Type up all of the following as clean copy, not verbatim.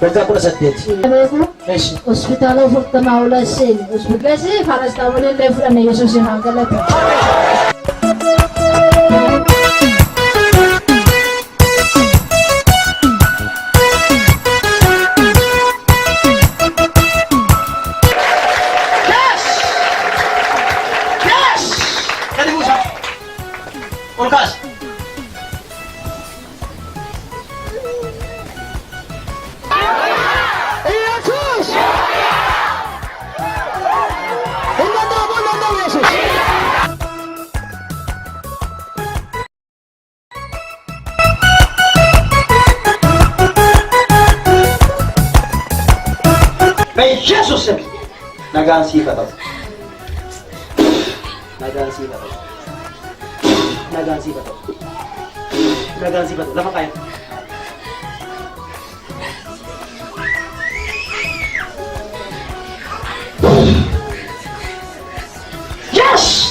በቃ ቁረሰደት እሺ ሆስፒታል ፍርተማ ሁለሴን ሆስፒታል ፋረስታወለ ለፍረነ ኢየሱስ ይናገለታ በኢየሱስ ስም ነጋን ሲፈታው ነጋን ሲፈታው ነጋን ሲፈታው ነጋን ሲፈታው ለማቃየት yes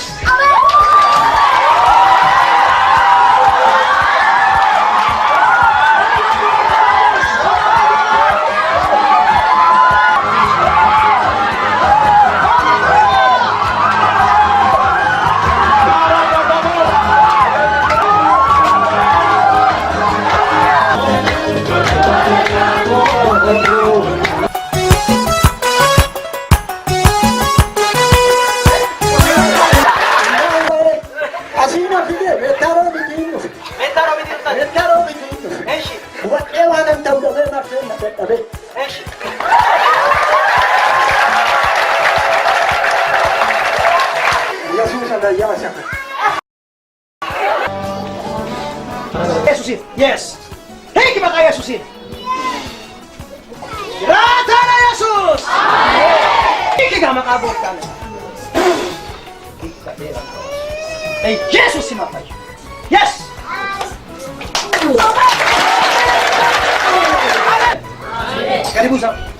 Yesusin, yes. Hey, kaya Yesusin. Rata na Jesus. Amen. Hindi ka makabot ka. Hey, Jesus sinapay. Yes. Amen. Karibu sa